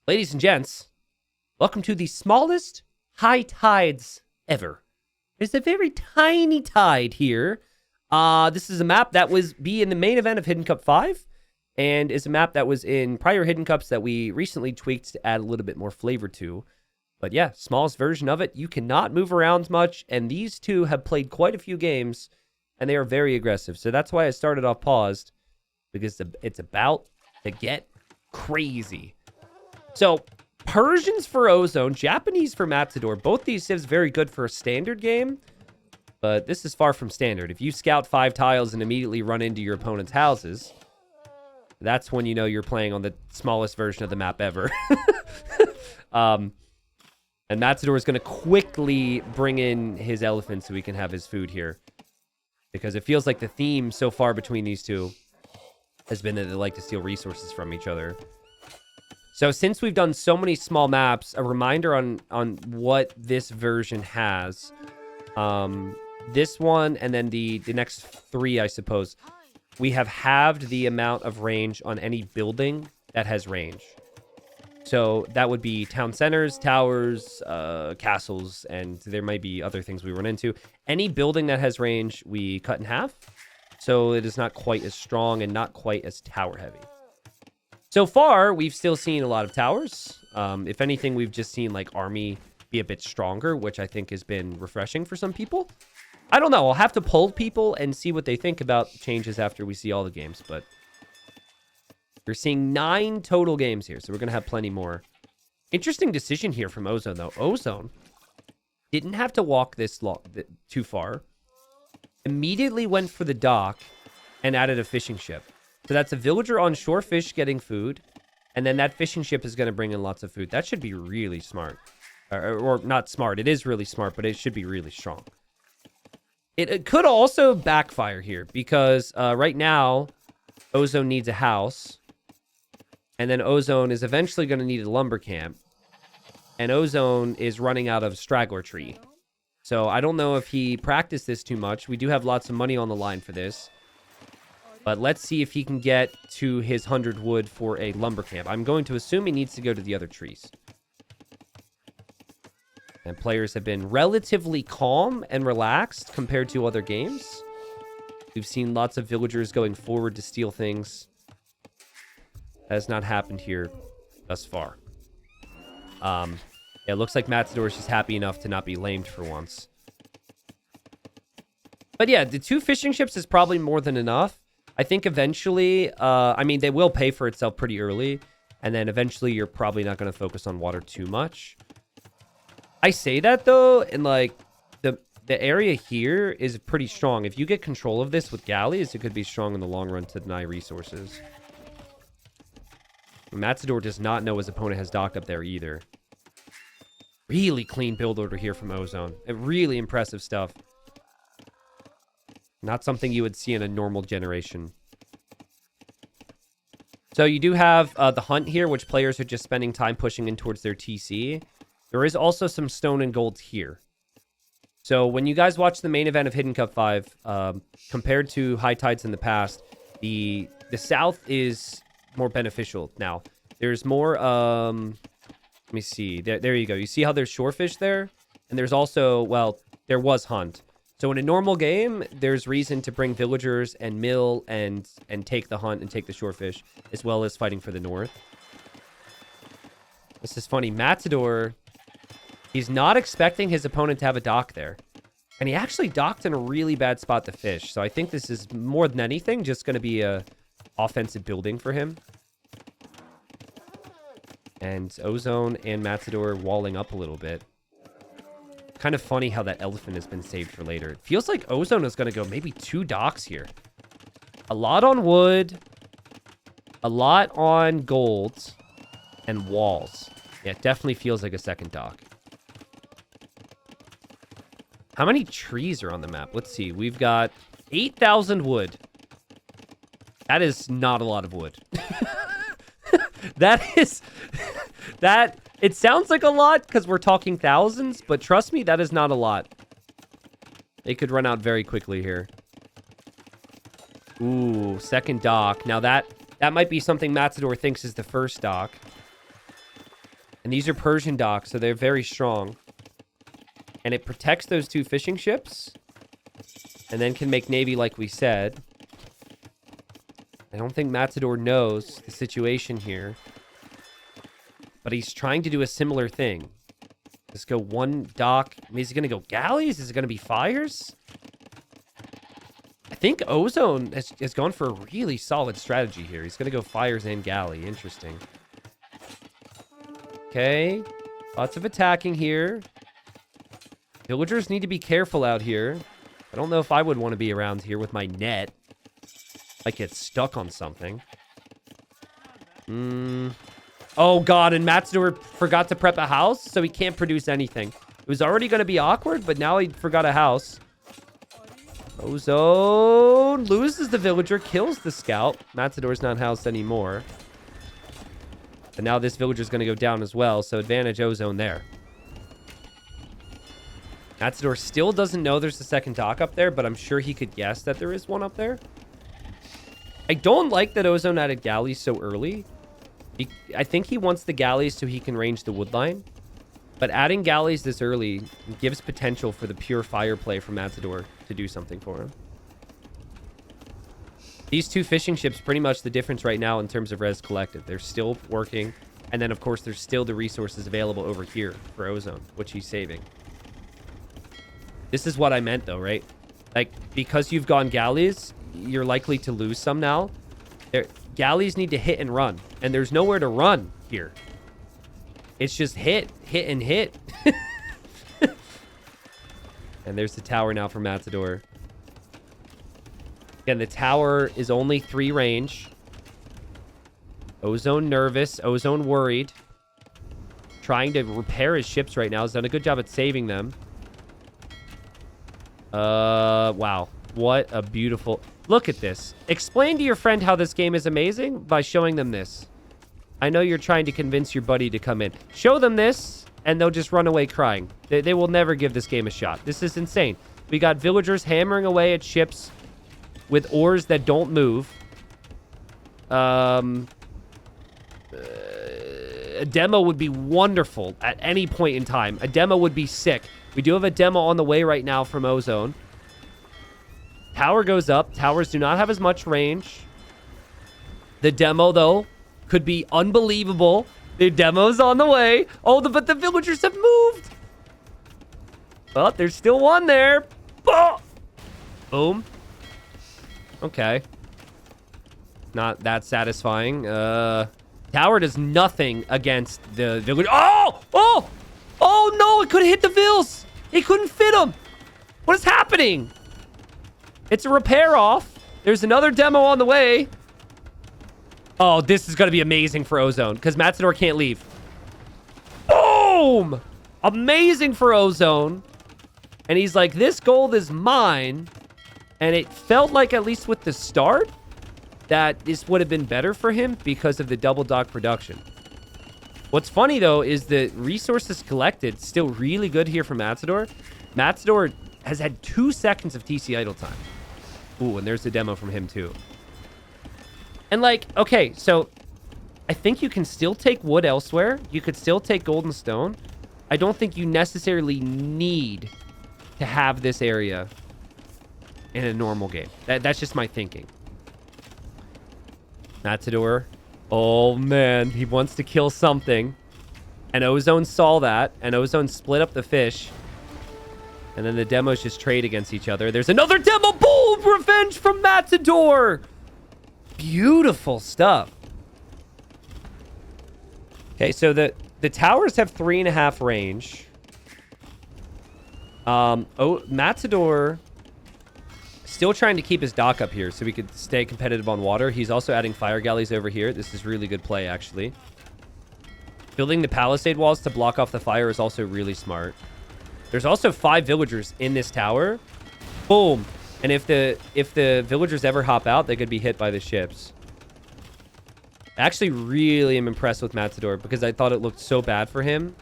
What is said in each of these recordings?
Ladies and gents, welcome to the smallest high tides ever. There's a very tiny tide here. This is a map that was in the main event of Hidden Cup 5, and is a map that was in prior Hidden Cups that we recently tweaked to add a little bit more flavor to. But yeah, smallest version of it. You cannot move around much, and these two have played quite a few games, and they are very aggressive. So that's why I started off paused, because it's about to get crazy. So, Persians for Ozone, Japanese for Matador. Both these civs very good for a standard game, but this is far from standard. If you scout 5 tiles and immediately run into your opponent's houses, that's when you know you're playing on the smallest version of the map ever. And Matador is going to quickly bring in his elephant so we can have his food here. Because it feels like the theme so far between these two has been that they like to steal resources from each other. So since we've done so many small maps, a reminder on what this version has. This one and then the next 3, I suppose. We have halved the amount of range on any building that has range. So that would be town centers, towers, castles, and there might be other things we run into. Any building that has range, we cut in half. So it is not quite as strong and not quite as tower heavy. So far, we've still seen a lot of towers. If anything, we've just seen like army be a bit stronger, which I think has been refreshing for some people. I don't know. I'll have to poll people and see what they think about changes after we see all the games. But we're seeing 9 total games here, so we're going to have plenty more. Interesting decision here from Ozone, though. Ozone didn't have to walk this long, too far. Immediately went for the dock and added a fishing ship. So that's a villager on shore fish getting food. And then that fishing ship is going to bring in lots of food. That should be really smart. Or not smart. It is really smart, but it should be really strong. It could also backfire here. Because right now, Ozone needs a house. And then Ozone is eventually going to need a lumber camp. And Ozone is running out of straggler tree. So I don't know if he practiced this too much. We do have lots of money on the line for this. But let's see if he can get to his 100 wood for a lumber camp. I'm going to assume he needs to go to the other trees. And players have been relatively calm and relaxed compared to other games. We've seen lots of villagers going forward to steal things. That has not happened here thus far. It looks like Matador is just happy enough to not be lamed for once. But yeah, the 2 fishing ships is probably more than enough. I think eventually, I mean, they will pay for itself pretty early. And then eventually you're probably not going to focus on water too much. I say that, though, and like, the area here is pretty strong. If you get control of this with galleys, it could be strong in the long run to deny resources. Matador does not know his opponent has docked up there either. Really clean build order here from Ozone. Really impressive stuff. Not something you would see in a normal generation. So you do have the hunt here, which players are just spending time pushing in towards their TC. There is also some stone and gold here. So when you guys watch the main event of Hidden Cup 5, compared to high tides in the past, the south is more beneficial now. There's more, let me see. There you go. You see how there's shorefish there? And there's also, well, there was hunt. So in a normal game, there's reason to bring villagers and mill and take the hunt and take the shorefish, as well as fighting for the north. This is funny. Matador, he's not expecting his opponent to have a dock there. And he actually docked in a really bad spot to fish. So I think this is more than anything just going to be a offensive building for him. And Ozone and Matador walling up a little bit. Kind of funny how that elephant has been saved for later. It feels like Ozone is going to go maybe 2 docks here. A lot on wood. A lot on gold. And walls. Yeah, it definitely feels like a second dock. How many trees are on the map? Let's see. We've got 8,000 wood. That is not a lot of wood. That it sounds like a lot because we're talking thousands, but trust me, that is not a lot. It could run out very quickly here. Ooh, second dock. Now that might be something Matador thinks is the first dock. And these are Persian docks, so they're very strong. And it protects those 2 fishing ships. And then can make Navy like we said. I don't think Matador knows the situation here. But he's trying to do a similar thing. Let's go 1 dock. I mean, is he going to go galleys? Is it going to be fires? I think Ozone has gone for a really solid strategy here. He's going to go fires and galley. Interesting. Okay. Lots of attacking here. Villagers need to be careful out here. I don't know if I would want to be around here with my net. Might get stuck on something. Oh, God. And Matador forgot to prep a house, so he can't produce anything. It was already going to be awkward, but now he forgot a house. Ozone loses the villager, kills the scout. Matador's not housed anymore. But now this villager's going to go down as well, so advantage Ozone there. Matador still doesn't know there's a second dock up there, but I'm sure he could guess that there is one up there. I don't like that Ozone added galleys so early. I think he wants the galleys so he can range the wood line. But adding galleys this early gives potential for the pure fire play from Matador to do something for him. These 2 fishing ships, pretty much the difference right now in terms of res collected. They're still working. And then, of course, there's still the resources available over here for Ozone, which he's saving. This is what I meant, though, right? Like, because you've gone galleys, you're likely to lose some now. Galleys need to hit and run. And there's nowhere to run here. It's just hit, and hit. And there's the tower now for Matador. Again, the tower is only 3 range. Ozone nervous. Ozone worried. Trying to repair his ships right now. He's done a good job at saving them. Wow. What a beautiful... Look at this. Explain to your friend how this game is amazing by showing them this. I know you're trying to convince your buddy to come in. Show them this, and they'll just run away crying. They will never give this game a shot. This is insane. We got villagers hammering away at ships with oars that don't move. A demo would be wonderful at any point in time. A demo would be sick. We do have a demo on the way right now from Ozone. Tower goes up. Towers do not have as much range. The demo, though, could be unbelievable. The demo's on the way. Oh, but the villagers have moved. Oh, there's still one there. Oh! Boom. Okay. Not that satisfying. Tower does nothing against the village. Oh! Oh! Oh, no! It could have hit the vills. It couldn't fit them. What is happening? It's a repair off. There's another demo on the way. Oh, this is going to be amazing for Ozone because Matador can't leave. Boom! Amazing for Ozone. And he's like, this gold is mine. And it felt like, at least with the start, that this would have been better for him because of the double dock production. What's funny, though, is the resources collected still really good here for Matador. Matador has had 2 seconds of TC idle time. Ooh, and there's the demo from him, too. And, like, okay, so I think you can still take wood elsewhere. You could still take gold and stone. I don't think you necessarily need to have this area in a normal game. That's just my thinking. Matador. Oh, man. He wants to kill something. And Ozone saw that. And Ozone split up the fish. And then the demos just trade against each other. There's another demo. Boom! Revenge from Matador. Beautiful stuff. Okay, so the towers have 3.5 range. Matador still trying to keep his dock up here so we could stay competitive on water. He's also adding fire galleys over here. This is really good play, actually. Building the palisade walls to block off the fire is also really smart. There's also 5 villagers in this tower. Boom. And if the villagers ever hop out, they could be hit by the ships. I actually really am impressed with Matador because I thought it looked so bad for him.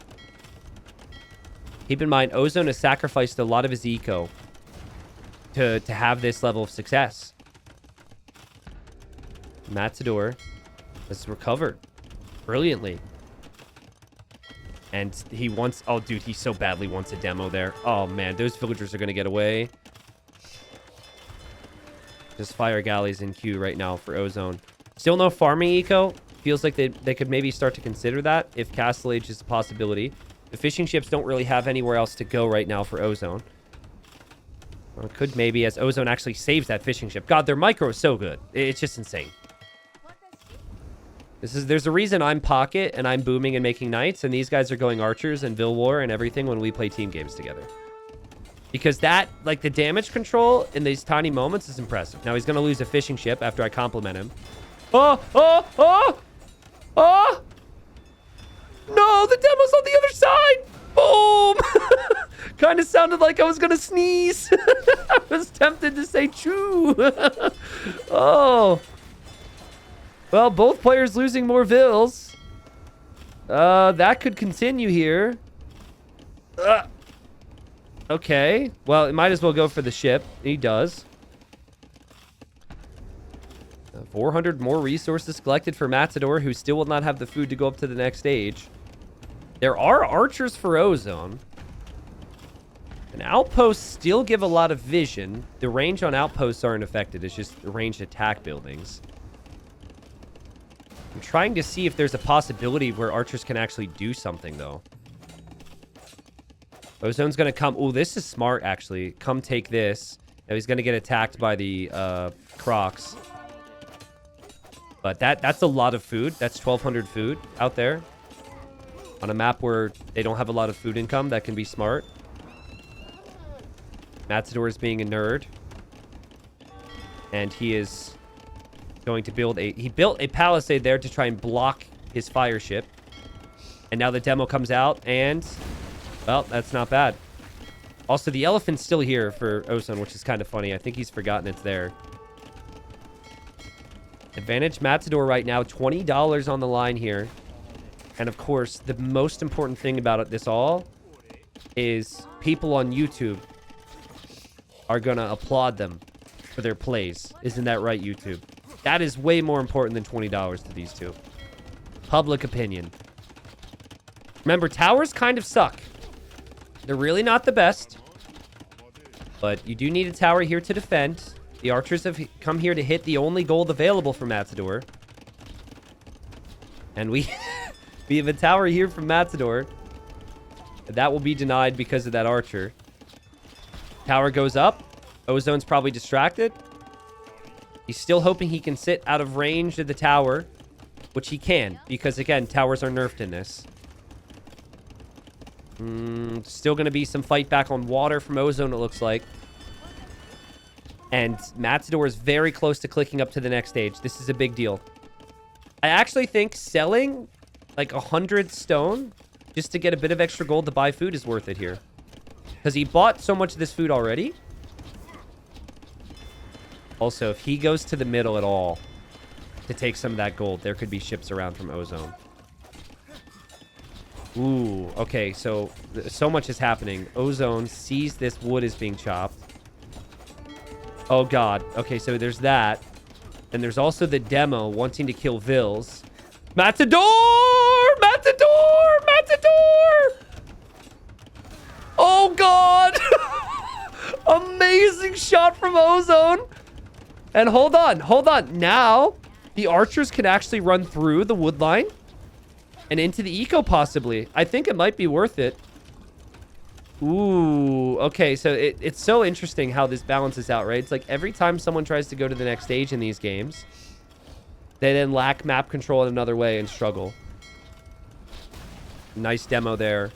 Keep in mind, Ozone has sacrificed a lot of his eco to have this level of success. Matador has recovered brilliantly. And he wants... Oh, dude, he so badly wants a demo there. Oh, man. Those villagers are going to get away. Just fire galleys in queue right now for Ozone. Still no farming eco. Feels like they could maybe start to consider that if Castle Age is a possibility. The fishing ships don't really have anywhere else to go right now for Ozone. Well, it could maybe as Ozone actually saves that fishing ship. God, their micro is so good. It's just insane. There's a reason I'm Pocket and I'm booming and making knights, and these guys are going archers and Vil War and everything when we play team games together. Because that, like, the damage control in these tiny moments is impressive. Now he's going to lose a fishing ship after I compliment him. Oh, oh, oh, oh. No, the demo's on the other side. Boom. Kind of sounded like I was going to sneeze. I was tempted to say choo. Oh. Well, both players losing more Vils. That could continue here. Okay. Well, it might as well go for the ship. He does. 400 more resources collected for Matador, who still will not have the food to go up to the next stage. There are archers for Ozone. And outposts still give a lot of vision. The range on outposts aren't affected. It's just the ranged attack buildings. I'm trying to see if there's a possibility where archers can actually do something, though. Ozone's going to come... Oh, this is smart, actually. Come take this. Now he's going to get attacked by the Crocs. But that's a lot of food. That's 1,200 food out there. On a map where they don't have a lot of food income, that can be smart. Matador is being a nerd. And he is going to build a... He built a palisade there to try and block his fire ship. And now the demo comes out and... Well, that's not bad. Also, the elephant's still here for Ozone, which is kind of funny. I think he's forgotten it's there. Advantage Matador right now. $20 on the line here. And of course, the most important thing about this all is people on YouTube are going to applaud them for their plays. Isn't that right, YouTube? That is way more important than $20 to these two. Public opinion. Remember, towers kind of suck. They're really not the best. But you do need a tower here to defend. The archers have come here to hit the only gold available for Matador. And we have a tower here from Matador. That will be denied because of that archer. Tower goes up. Ozone's probably distracted. He's still hoping he can sit out of range of the tower. Which he can. Because, again, towers are nerfed in this. Still going to be some fight back on water from Ozone, it looks like. And Matador is very close to clicking up to the next stage. This is a big deal. I actually think selling like 100 stone just to get a bit of extra gold to buy food is worth it here. Because he bought so much of this food already. Also, if he goes to the middle at all to take some of that gold, there could be ships around from Ozone. Ooh, okay, so much is happening. Ozone sees this wood is being chopped. Oh, God. Okay, so there's that. And there's also the demo wanting to kill Vils. Matador! Matador! Matador! Oh, God! Amazing shot from Ozone. And hold on. Now, the archers can actually run through the wood line. And into the eco, possibly. I think it might be worth it. Ooh, okay, so it's so interesting how this balances out, right? It's like every time someone tries to go to the next stage in these games, they then lack map control in another way and struggle. Nice demo there.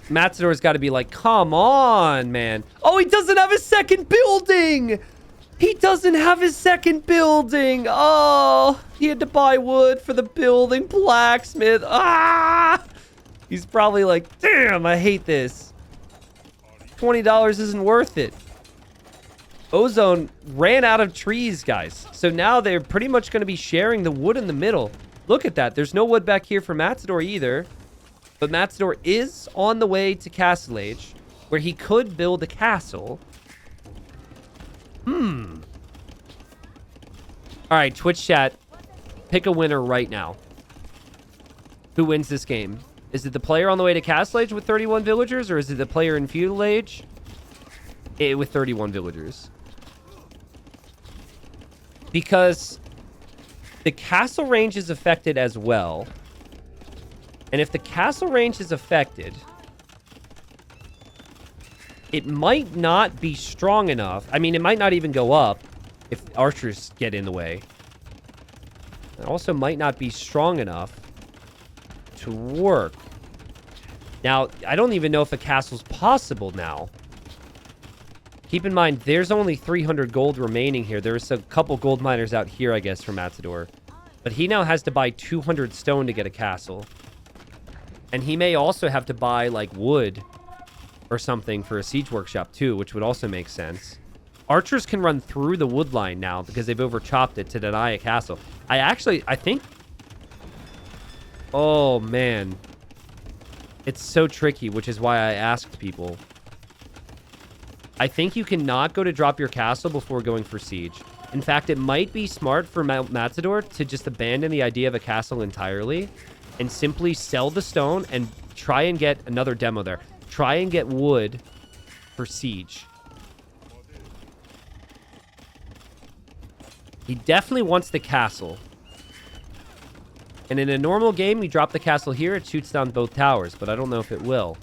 Matador's got to be like, come on, man. Oh, he doesn't have his second building! He doesn't have his second building. Oh, he had to buy wood for the building. Blacksmith. Ah! He's probably like, damn, I hate this. $20 isn't worth it. Ozone ran out of trees, guys. So now they're pretty much going to be sharing the wood in the middle. Look at that. There's no wood back here for Matador either. But Matador is on the way to Castle Age, where he could build a castle. All right, Twitch chat. Pick a winner right now. Who wins this game? Is it the player on the way to Castle Age with 31 villagers, or is it the player in Feudal Age with 31 villagers? Because the castle range is affected as well. And if the castle range is affected, it might not be strong enough. I mean, it might not even go up if archers get in the way. It also might not be strong enough to work. Now, I don't even know if a castle's possible now. Keep in mind, there's only 300 gold remaining here. There's a couple gold miners out here, I guess, for Matador. But he now has to buy 200 stone to get a castle. And he may also have to buy, like, wood or something for a siege workshop, too, which would also make sense. Archers can run through the wood line now because they've over-chopped it to deny a castle. I think... Oh, man. It's so tricky, which is why I asked people. I think you cannot go to drop your castle before going for siege. In fact, it might be smart for Matador to just abandon the idea of a castle entirely and simply sell the stone and try and get another demo there. Try and get wood for siege. He definitely wants the castle. And in a normal game, you drop the castle here, it shoots down both towers, but I don't know if it will.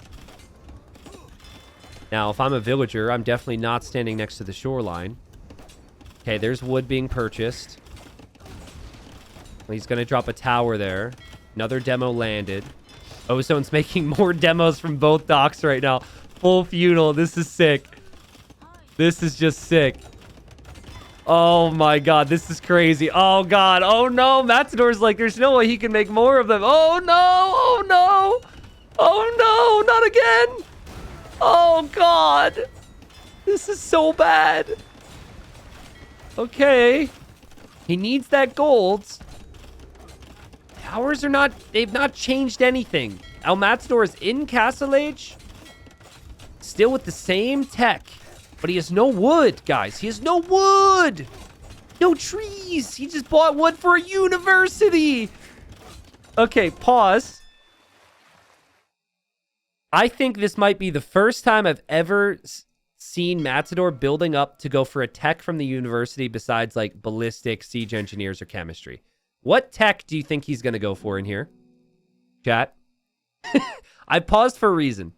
Now, if I'm a villager, I'm definitely not standing next to the shoreline. Okay, there's wood being purchased. He's going to drop a tower there. Another demo landed. Ozone's making more demos from both docks right now. Full feudal. This is sick. This is just sick. Oh my god, this is crazy. Oh god, oh no. Matador's like, there's no way he can make more of them. Oh no, oh no. Oh no, not again. Oh god. This is so bad. Okay. He needs that gold. Towers are not, they've not changed anything. El Matador is in Castle Age. Still with the same tech. But he has no wood, guys. He has no wood. No trees. He just bought wood for a university. Okay, pause. I think this might be the first time I've ever seen Matador building up to go for a tech from the university besides like ballistic, siege engineers, or chemistry. What tech do you think he's going to go for in here? Chat. I paused for a reason.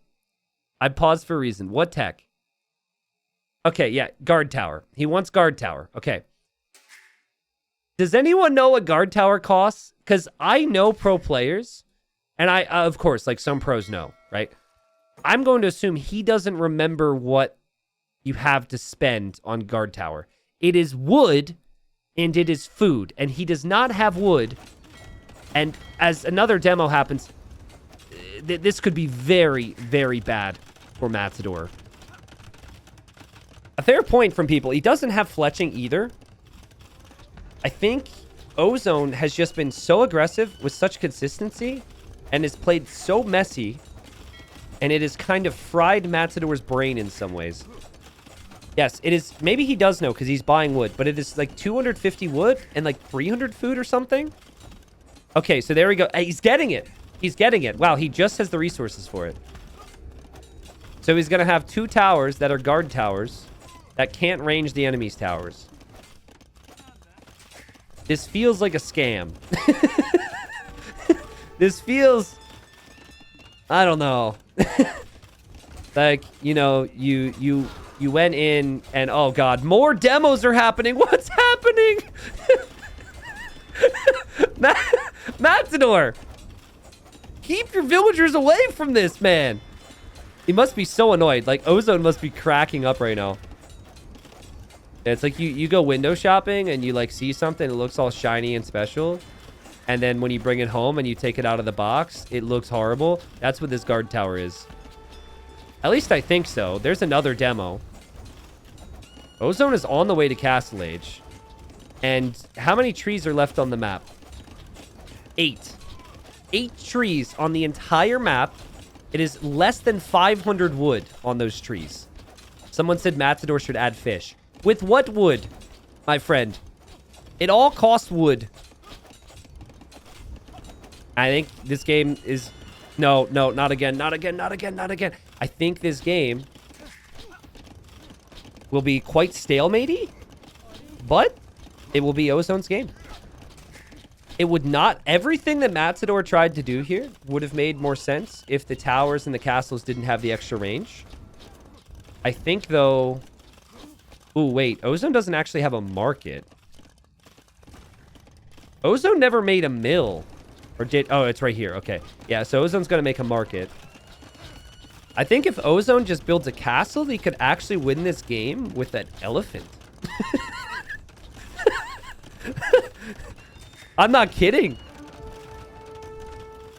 What tech? Okay, yeah, guard tower. He wants guard tower. Okay. Does anyone know what guard tower costs? Because I know pro players, and I, of course, like some pros know, right? I'm going to assume he doesn't remember what you have to spend on guard tower. It is wood, and it is food, and he does not have wood. And as another demo happens, this could be very, very bad for Matador. A fair point from people. He doesn't have fletching either. I think Ozone has just been so aggressive with such consistency and has played so messy, and it has kind of fried Matador's brain in some ways. Yes, it is. Maybe he does know because he's buying wood, but it is like 250 wood and like 300 food or something. Okay, so there we go. He's getting it. He's getting it. Wow, he just has the resources for it. So he's going to have 2 towers that are guard towers that can't range the enemy's towers. This feels like a scam. This feels... I don't know. Like, you know, you went in and, oh god, more demos are happening. What's happening? Matador! Keep your villagers away from this, man. He must be so annoyed. Like, Ozone must be cracking up right now. It's like you go window shopping and you like see something that looks all shiny and special, and then when you bring it home and you take it out of the box, it looks horrible. That's what this guard tower is. At least I think so. There's another demo. Ozone is on the way to Castle Age. And how many trees are left on the map? 8. 8 trees on the entire map. It is less than 500 wood on those trees. Someone said Matador should add fish. With what wood, my friend? It all costs wood. I think this game is... No, not again, not again, not again, not again. I think this game will be quite stalematey, but it will be Ozone's game. It would not... Everything that Matador tried to do here would have made more sense if the towers and the castles didn't have the extra range. I think, though... Ooh, wait. Ozone doesn't actually have a market. Ozone never made a mill. Or did... Oh, it's right here. Okay. Yeah, so Ozone's going to make a market. I think if Ozone just builds a castle, he could actually win this game with that elephant. I'm not kidding.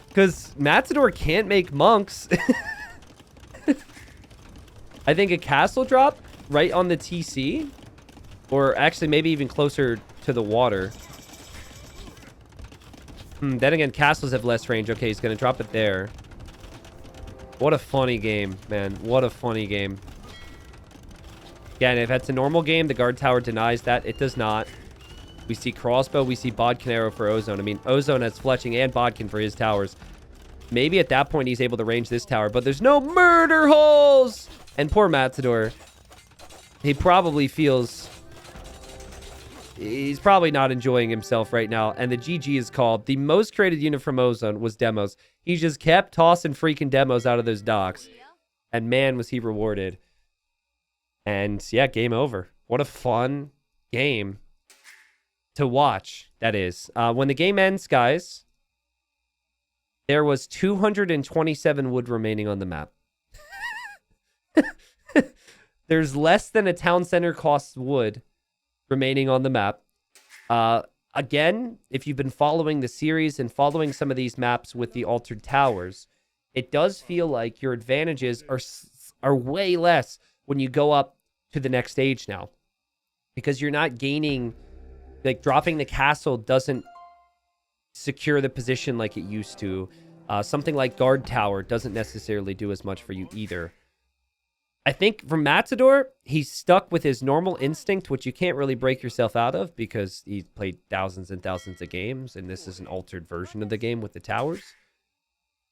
Because Matador can't make monks. I think a castle drop right on the TC. Or actually maybe even closer to the water. Then again, castles have less range. Okay, he's going to drop it there. What a funny game, man. What a funny game. Yeah, and if that's a normal game, the guard tower denies that. It does not. We see crossbow. We see bodkin arrow for Ozone. I mean, Ozone has fletching and bodkin for his towers. Maybe at that point he's able to range this tower, but there's no murder holes! And poor Matador. He probably feels... He's probably not enjoying himself right now. And the GG is called. The most created unit from Ozone was demos. He just kept tossing freaking demos out of those docks. And man, was he rewarded. And yeah, game over. What a fun game to watch, that is. When the game ends, guys, there was 227 wood remaining on the map. There's less than a town center costs wood remaining on the map. Again, if you've been following the series and following some of these maps with the altered towers, it does feel like your advantages are way less when you go up to the next stage now. Because you're not gaining... Like, dropping the castle doesn't secure the position like it used to. Something like guard tower doesn't necessarily do as much for you either. I think for Matador, he's stuck with his normal instinct, which you can't really break yourself out of because he's played thousands and thousands of games, and this is an altered version of the game with the towers.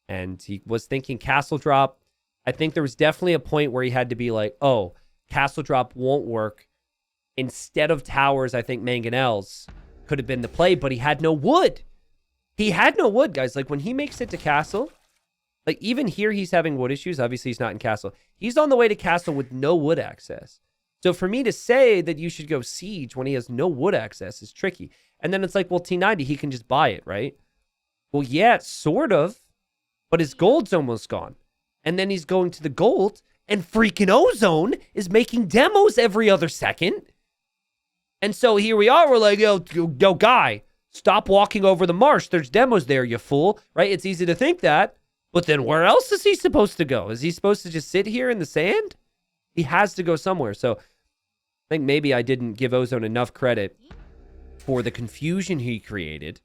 And he was thinking castle drop. I think there was definitely a point where he had to be like, oh, castle drop won't work. Instead of towers, I think mangonels could have been the play, but he had no wood. He had no wood, guys. Like, when he makes it to castle, like, even here, he's having wood issues. Obviously, he's not in castle. He's on the way to castle with no wood access. So for me to say that you should go siege when he has no wood access is tricky. And then it's like, well, T90, he can just buy it, right? Well, yeah, sort of. But his gold's almost gone. And then he's going to the gold, and freaking Ozone is making demos every other second. And so here we are. We're like, yo, guy, stop walking over the marsh. There's demos there, you fool. Right? It's easy to think that. But then where else is he supposed to go? Is he supposed to just sit here in the sand? He has to go somewhere. So I think maybe I didn't give Ozone enough credit for the confusion he created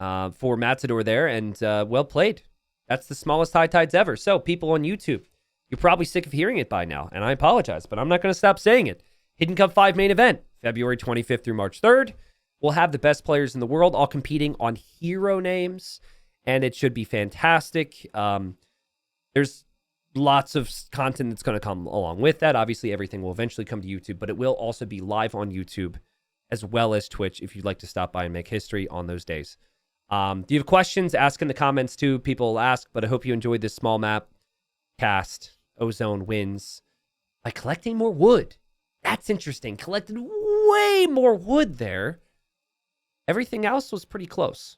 for Matador there. And well played. That's the smallest high tides ever. So people on YouTube, you're probably sick of hearing it by now. And I apologize, but I'm not going to stop saying it. Hidden Cup 5 main event, February 25th through March 3rd. We'll have the best players in the world all competing on hero names, and it should be fantastic. There's lots of content that's going to come along with that. Obviously, everything will eventually come to YouTube, but it will also be live on YouTube as well as Twitch if you'd like to stop by and make history on those days. Do you have questions? Ask in the comments too. People will ask, but I hope you enjoyed this small map cast. Ozone wins by collecting more wood. That's interesting. Collected way more wood there. Everything else was pretty close.